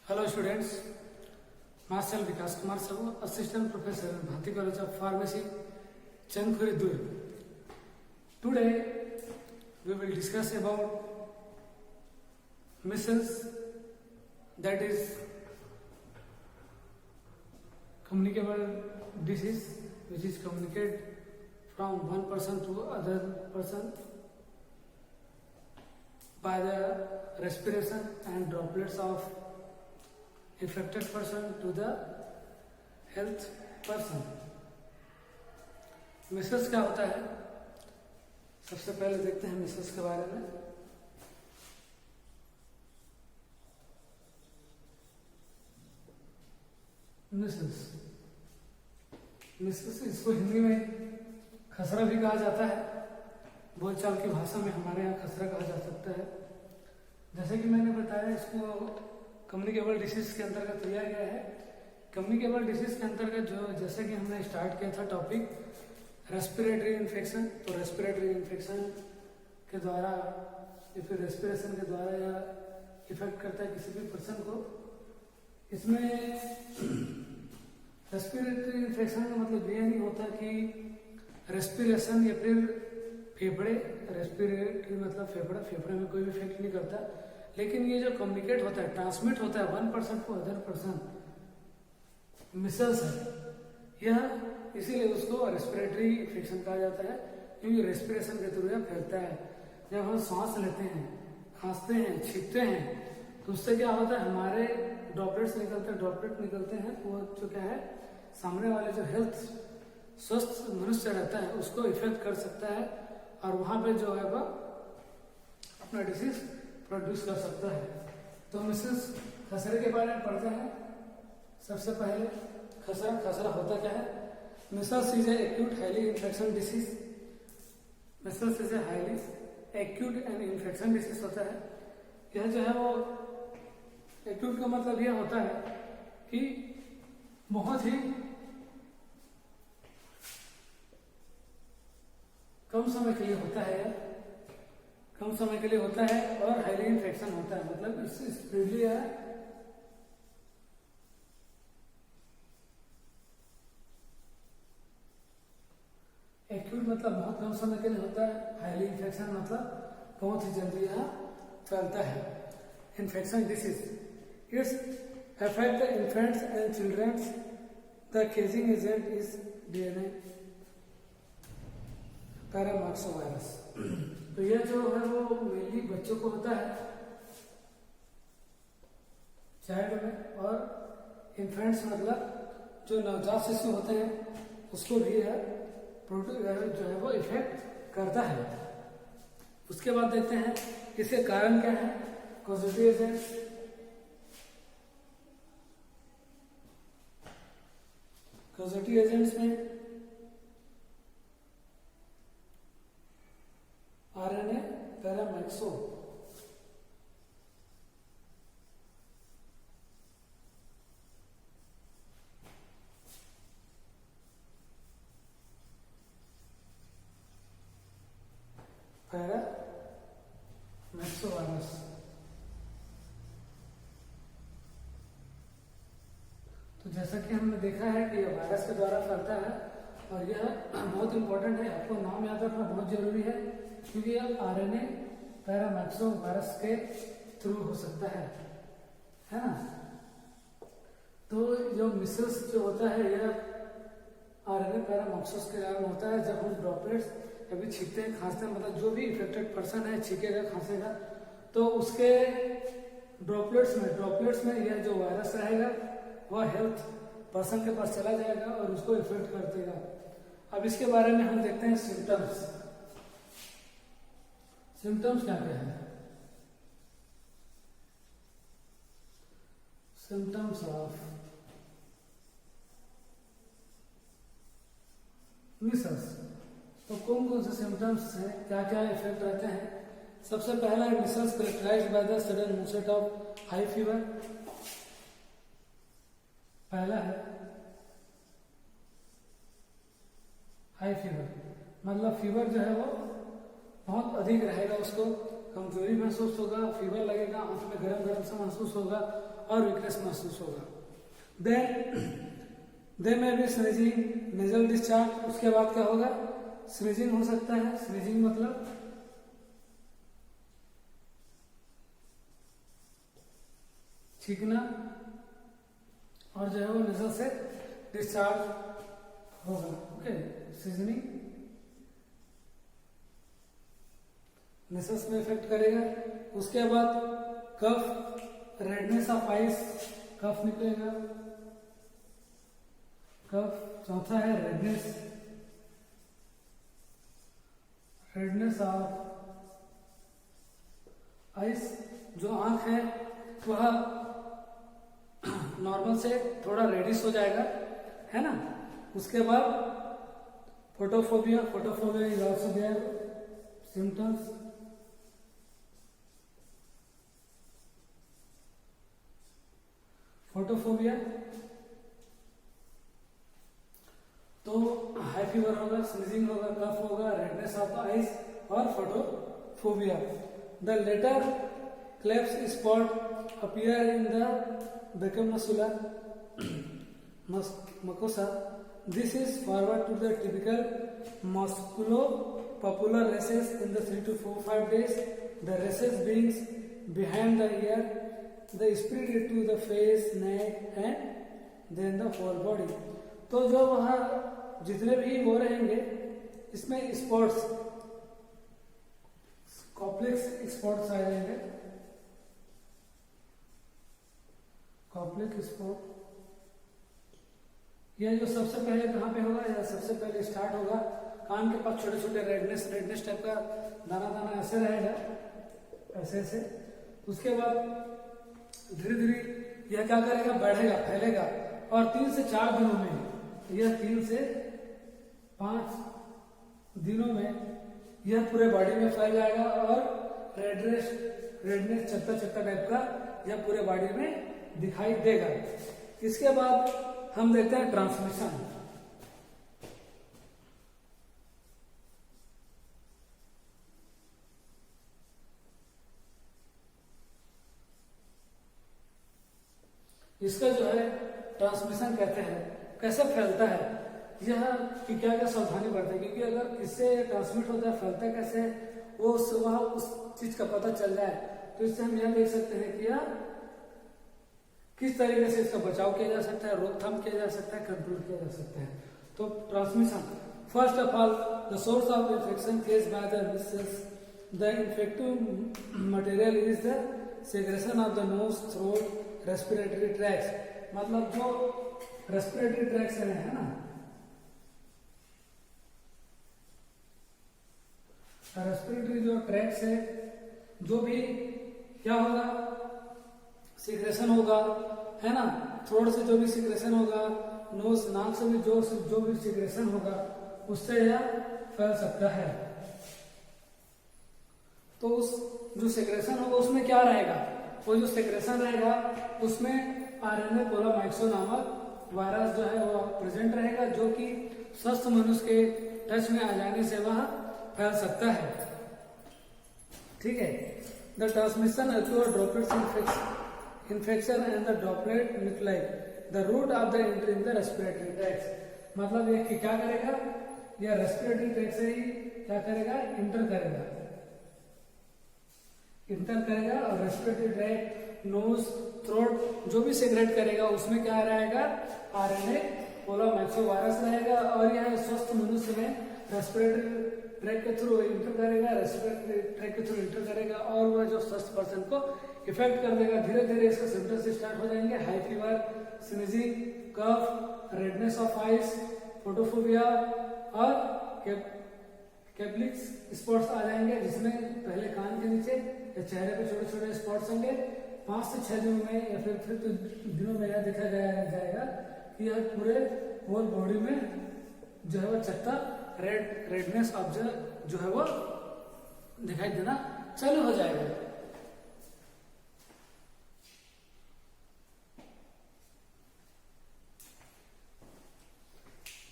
Hello students, myself Vikas Kumar Sabu, Assistant Professor in Bharati College of Pharmacy, Chandkhuri Durg. Today we will discuss about measles, that is communicable disease which is communicated from one person to other person by the respiration and droplets of infected person to the health person. measles क्या होता है? सबसे पहले देखते हैं measles के बारे में. measles इसको हिंदी में खसरा भी कहा जाता है. बोलचाल की भाषा में हमारे यहाँ खसरा कहा जा सकता है. जैसे कि मैंने बताया, इसको कम्युनिकेबल डिसीज के अंतर्गत लिया गया है. कम्युनिकेबल डिसीज के अंतर्गत जो जैसे कि हमने स्टार्ट किया था टॉपिक रेस्पिरेटरी इन्फेक्शन, तो रेस्पिरेटरी इन्फेक्शन के द्वारा या फिर रेस्पिरेशन के द्वारा या इफेक्ट करता है किसी भी पर्सन को. इसमें रेस्पिरेटरी इन्फेक्शन का मतलब ये नहीं होता कि रेस्पिरेशन या फिर फेफड़े, रेस्पिरेटरी मतलब फेफड़ा, फेफड़े में कोई भी इफेक्ट नहीं करता. लेकिन ये जो कम्युनिकेट होता है, ट्रांसमिट होता है one person to other person, measles है यह, इसीलिए उसको रेस्पिरेटरी इन्फेक्शन कहा जाता है, क्योंकि रेस्पिरेशन के थ्रू यह फैलता है. जब हम सांस लेते हैं, खांसते हैं, छींकते हैं, तो उससे क्या होता है, हमारे ड्रॉपलेट निकलते हैं. वो जो क्या है, सामने वाले जो हेल्थ स्वस्थ मनुष्य रहता है उसको इफेक्ट कर सकता है और वहां पे जो है वह अपना डिसीज प्रोड्यूस कर सकता है. तो मिसेस खसरे के बारे में पढ़ते हैं. सबसे पहले खसरा होता क्या है? Micelles is acute highly infection disease. Micelles is highly acute and infection disease होता है. यह जो है वो एक्यूट का मतलब यह होता है कि बहुत ही कम समय के लिए होता है, कम समय के लिए होता है और हाईली इन्फेक्शन होता है, मतलब इससे स्पीडली है. एक्यूट मतलब बहुत कम समय के लिए होता है, हाईली इन्फेक्शन मतलब बहुत ही जल्दी यह फैलता है. Infection disease it's affect the infants and childrens. The causing agent is DNA paramyxovirus. तो यह जो है वो मेनली बच्चों को होता है, चाइल्ड में, और इन्फेंट्स मतलब जो नवजात शिशु होते हैं उसको भी यह जो है वो इफेक्ट करता है. उसके बाद देखते हैं इसके कारण क्या है. कॉजेटिव एजेंट्स, कॉजेटिव एजेंट्स में RNA पैरामैक्सो, वायरस. तो जैसा कि हमने देखा है कि यह वायरस के द्वारा फैलता है और यह बहुत इंपॉर्टेंट है, आपको नाम याद रखना बहुत जरूरी है, क्योंकि यह RNA पैरामैक्सो वायरस के थ्रू हो सकता है ना. तो जो मिसल्स जो होता है यह RNA पैरामैक्सो के कारण होता है. जब हम ड्रॉपलेट्स कभी छींकते हैं, खांसते हैं, मतलब जो भी इफेक्टेड पर्सन है छींकेगा, खांसेगा, तो उसके ड्रॉपलेट्स में यह जो वायरस रहेगा वह हेल्थ पर्सन के पास चला जाएगा और उसको इफेक्ट कर देगा. अब इसके बारे में हम देखते हैं सिम्टम्स. सिम्टम्स क्या क्या है? Symptoms of micelles. तो कौन कौन से सिम्टम्स हैं, क्या क्या इफेक्ट रहते हैं? सबसे पहला है measles characterized by the sudden onset of high fever. पहला है हाई फीवर, मतलब फीवर जो है वो बहुत अधिक रहेगा, उसको कमजोरी महसूस होगा, फीवर लगेगा, आंख में गरम गरम सा महसूस होगा और वीकनेस महसूस होगा। दे में भी स्नीजिंग, नेजल डिस्चार्ज। उसके बाद क्या होगा, स्नीजिंग हो सकता है। स्नीजिंग मतलब छींकना, और जो है वो नेजल से डिस्चार्ज होगा। ओके, स्नीजिंग नेजल्स में इफेक्ट करेगा। उसके बाद कफ, रेडनेस ऑफ आइस, कफ निकलेगा, कफ। चौथा है रेडनेस ऑफ आइस। जो आंख है वह नॉर्मल से थोड़ा रेडिश हो जाएगा, है ना। उसके बाद photophobia, photophobia is also there symptoms. Photophobia तो हाई फीवर होगा, स्नीजिंग होगा, कफ होगा, रेडनेस ऑफ द आइज और photophobia. The letter क्लेफ्स spot appear in the become mucosa. This is forward to the typical musculopapular rashes in the 3 to 5 days. The rashes being behind the ear, they spread to the face, neck and then the whole body. तो जो वहाँ जितने भी वो रहेंगे इसमें spots, complex spots आ जाएंगे, complex spot. यह जो सबसे पहले कहाँ पे होगा, या सबसे पहले स्टार्ट होगा कान के पास छोटे छोटे रेडनेस टाइप का दाना दाना ऐसे रहेगा, ऐसे ऐसे। उसके बाद धीरे धीरे यह क्या करेगा, बढ़ेगा, फैलेगा, और 3 से 4 दिनों में, यह 3 से 5 दिनों में यह पूरे बॉडी में फैल जाएगा, और रेडनेस चत्ता चत्ता टाइप का यह पूरे बॉडी में दिखाई देगा। इसके बाद हम देखते हैं ट्रांसमिशन। इसका जो है ट्रांसमिशन कहते हैं। कैसे फैलता है यह, कि क्या क्या सावधानी बरतें, क्योंकि अगर किससे ट्रांसमिट होता है, फैलता है कैसे, वो वह उस चीज का पता चल जाए तो इससे हम यह देख सकते हैं कि यह किस तरीके से इसका बचाव किया जा सकता है, रोकथाम किया जा सकता है, कंट्रोल किया जा सकता है। तो transmission, first of all the source of infection case by the micelles, the infective material is the secretion of the nose, throat, respiratory tracks. मतलब जो रेस्पिरेटरी ट्रैक्स है ना, रेस्पिरेटरी जो ट्रैक्स है, जो भी क्या होगा, सिक्रेशन होगा, है ना, थ्रोट से जो भी सिक्रेशन होगा, नोज नाक से भी जो भी सिक्रेशन होगा, उससे यह फैल सकता है। तो उस जो सिक्रेशन होगा उसमें क्या रहेगा, वो जो सिक्रेशन रहेगा उसमें आरएनए कोलामाइक्सो नामक वायरस जो है वो प्रेजेंट रहेगा, जो कि स्वस्थ मनुष्य के टच में आ जाने से वह फैल सकता है। ठीक है। The transmission occur droplets infection and the droplet nuclei, the route of the entry in the respiratory tracts। मतलब ये क्या करेगा, यह रेस्पिरेटरी ट्रैक से ही क्या करेगा, इंटर करेगा, और रेस्पिरेटरी ट्रैक, नोज, थ्रोट जो भी सेक्रेट करेगा उसमें क्या रहेगा, आरएनए कोलामाइक्सो वायरस रहेगा, और यह स्वस्थ मनुष्य में रेस्पिरेटरी ट्रैक के थ्रू इंटर करेगा, और वह जो स्वस्थ पर्सन को इफेक्ट कर देगा। धीरे धीरे इसका सिम्टम्स स्टार्ट हो जाएंगे, high fever, sneezing, cough, redness of eyes, photophobia और कैप्लिक्स स्पॉट्स आ जाएंगे, जिसमें पहले कान के नीचे या चेहरे पे छोटे छोटे स्पॉट्स होंगे। 5 से 6 दिनों में या फिर दिनों में यह देखा जाएगा कि यह पूरे होल बॉडी में जो है वो चत्ता रेडनेस ऑफ जो है वो दिखाई देना चालू हो जाएगा।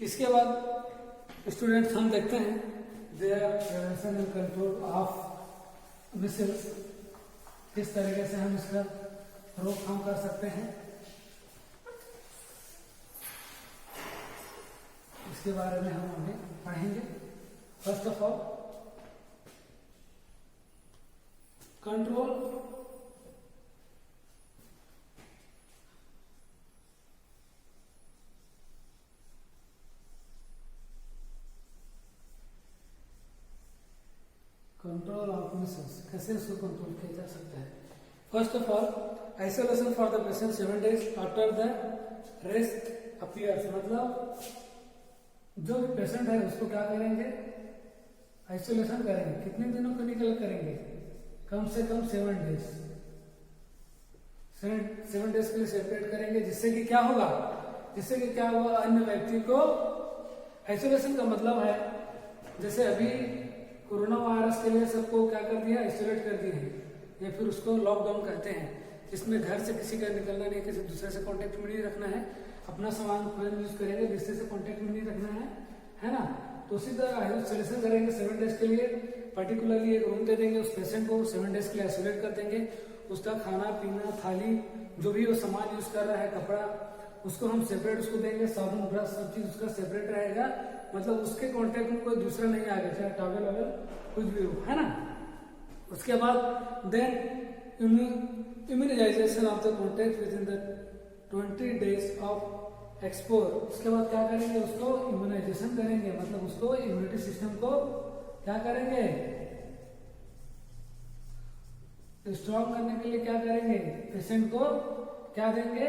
इसके बाद स्टूडेंट्स हम देखते हैं their prevention and control of measles, किस तरीके से हम इसका रोकथाम कर सकते हैं। इसके बारे में हम अभी पढ़ेंगे। First of all, control of Mrs, कैसे उसको कंट्रोल किया जा सकता है। First of all, isolation for the patient 7 days after the rest appears, मतलब जो भी पेशेंट है उसको क्या करेंगे, आइसोलेशन करेंगे। कितने दिनों के निकल करेंगे, कम से कम 7 days, 7 days के लिए सेपरेट करेंगे। जिससे कि क्या होगा, अन्य व्यक्ति को, आइसोलेशन का मतलब है जैसे अभी कोरोना वायरस के लिए सबको क्या कर दिया, आइसोलेट कर दिए हैं, या फिर उसको लॉकडाउन कहते हैं, जिसमें घर से किसी का निकलना नहीं, किसी दूसरे से कांटेक्ट में नहीं रखना है, अपना सामान खुद यूज करेंगे, दूसरे से कांटेक्ट में नहीं रखना है ना। तो उसी तरह आइसोलेशन करेंगे 7 days के लिए। पर्टिकुलरली एक रूम दे देंगे उस पेशेंट को, 7 days के लिए आइसोलेट कर देंगे। उसका खाना पीना, थाली, जो भी वो सामान यूज कर रहा है, कपड़ा, उसको हम सेपरेट उसको देंगे। साबुन, ब्रश, सब चीज उसका सेपरेट रहेगा, मतलब उसके कांटेक्ट में कोई दूसरा नहीं आएगा, चाहे टॉवल वगैरह कुछ भी हो, है ना। उसके बाद then immunisation of the contact with in the 20 days of exposure. उसके बाद क्या करेंगे, उसको इम्यूनाइजेशन करेंगे, मतलब उसको इम्यूनिटी सिस्टम को क्या करेंगे, स्ट्रॉन्ग करने के लिए क्या करेंगे, पेशेंट को क्या देंगे,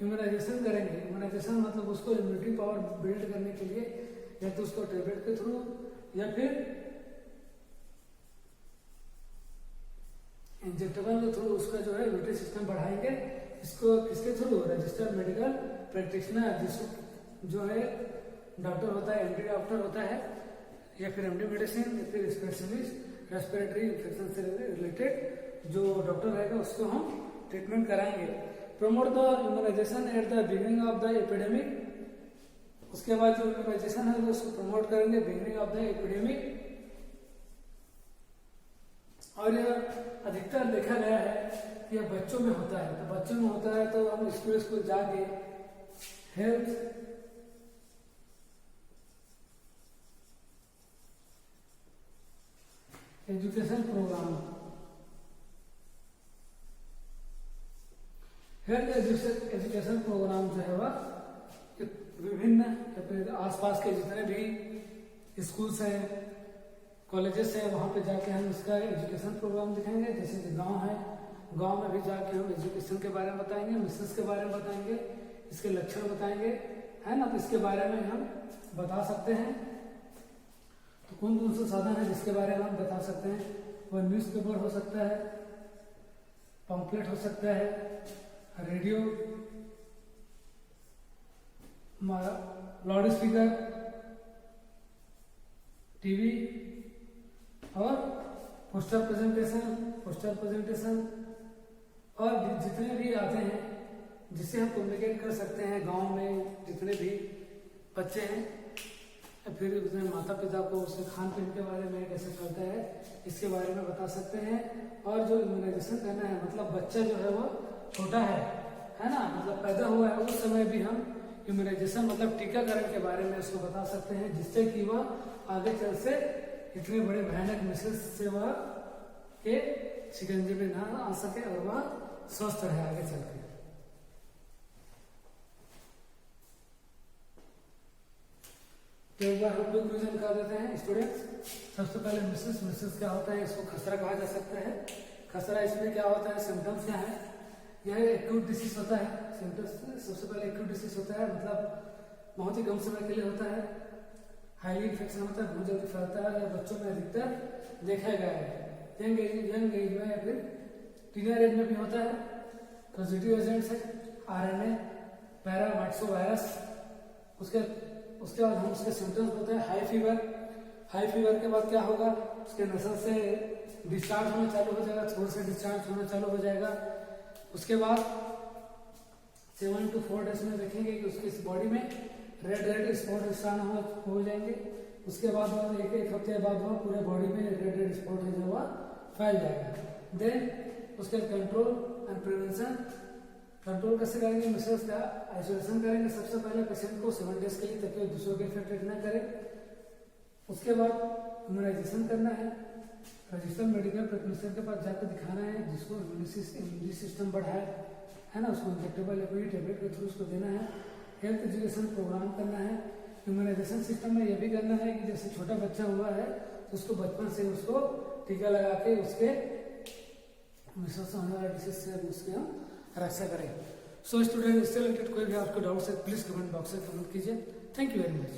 इम्यूनाइजेशन करेंगे। इम्यूनाइजेशन मतलब उसको इम्यूनिटी पावर बिल्ड करने के लिए, या तो उसको टेबलेट के थ्रू या फिर इंजेक्टेबल के थ्रू उसका जो है इम्यूनिटी सिस्टम बढ़ाएंगे। इसको किसके थ्रू, रजिस्टर्ड मेडिकल प्रैक्टिशनर, जिसको जो है डॉक्टर होता है, एमडी डॉक्टर होता है, या फिर एमडी मेडिसिन, या फिर स्पेशलिस्ट रेस्पिरेटरी इन्फेक्शन से रिलेटेड जो डॉक्टर रहेगा, उसको हम ट्रीटमेंट कराएंगे। Promote the immunisation at the beginning of the epidemic. उसके बाद जो इम्यूनाइजेशन है वो उसको प्रमोट करेंगे बिगिनिंग ऑफ द एपिडेमिक। और यह अधिकतर देखा गया है कि यह बच्चों में होता है, तो बच्चों में होता है तो हम स्कूल जाके health education programme, health education programme जो है वह विभिन्न या फिर आसपास के जितने भी स्कूल्स हैं, कॉलेजेस हैं, वहाँ पे जाके हम इसका एजुकेशन प्रोग्राम दिखाएंगे। जैसे कि गांव है, गांव में भी जाके हम एजुकेशन के बारे में बताएंगे, मिसेस के बारे में बताएंगे, इसके लक्षण बताएंगे, है ना। तो इसके बारे में हम बता सकते हैं। तो कौन कौन से साधन है जिसके बारे में हम बता सकते हैं, वह न्यूज़पेपर हो सकता है, पंपलेट हो सकता है, रेडियो, लाउड स्पीकर, टीवी और पोस्टर प्रेजेंटेशन और जितने भी आते हैं जिससे हम कम्युनिकेट कर सकते हैं। गांव में जितने भी बच्चे हैं, फिर उसमें माता पिता को उसके खान पीन के बारे में कैसे चलता है इसके बारे में बता सकते हैं। और जो इम्यूनाइजेशन करना है, मतलब बच्चा जो है वो छोटा है ना, मतलब पैदा हुआ है, उस समय भी हम इम्यूनाइजेशन मतलब टीकाकरण के बारे में उसको बता सकते हैं, जिससे कि वह आगे चल से इतने बड़े भयानक मिसेस से वह के शिकंजे में ना आ सके और वह स्वस्थ रहे आगे चल के। तो एक बार हम लोग रिवीजन कर देते हैं स्टूडेंट्स। सबसे पहले मिसेस क्या होता है, इसको खसरा कहा जा सकता है। खसरा इसमें क्या होता है, सिम्टम्स क्या है, यह एक्यूट डिसीज होता है। सिम्टम्स सबसे पहले एक्यूट डिसीज होता है, मतलब बहुत ही कम समय के लिए होता है, हाईली इन्फेक्शन होता है, बहुत जल्दी फैलता है, या बच्चों में अधिकतर देखा गया है। यंग एज में या फिर टीनेज एज में भी होता है। पॉजिटिव एजेंट्स है आरएनए, पैरामाइक्सोवायरस। उसके बाद हम उसके सिम्टम्स होते हैं हाई फीवर के बाद क्या होगा, उसके नसल से डिस्चार्ज होना चालू हो जाएगा, थोड़ा से डिस्चार्ज होना चालू हो जाएगा। उसके बाद 7 to 4 days में देखेंगे कि उसकी बॉडी में रेड स्पॉट स्टार्ट हो जाएंगे। उसके बाद एक हफ्ते बाद वह पूरे बॉडी में रेड स्पॉट है जो वह फैल जाएगा। देन उसके बाद कंट्रोल एंड प्रिवेंशन। कंट्रोल कैसे करेंगे, मिसल्स का आइसोलेशन करेंगे सबसे पहले पेशेंट को 7 डेज के लिए, ताकि दूसरों के इफेक्टेड न करे। उसके बाद इम्यूनाइजेशन करना है, रजिस्टर्ड मेडिकल प्रैक्टिशनर के पास जाकर दिखाना है, जिसको इम्यूनिटी सिस्टम बढ़ा है ना, उसको इंजेक्टेबल या कोई टेबलेट के थ्रू उसको देना है। हेल्थ एजुकेशन प्रोग्राम करना है। इम्यूनाइजेशन सिस्टम में यह भी करना है कि जैसे छोटा बच्चा हुआ है तो उसको बचपन से उसको टीका लगा के उसके मिसल्स होने वाला डिसीज से उसकी हम रक्षा करें। सो स्टूडेंट, इससे रिलेटेड कोई भी आपको डाउट्स है प्लीज कमेंट बॉक्स में कमेंट कीजिए। Thank you very much.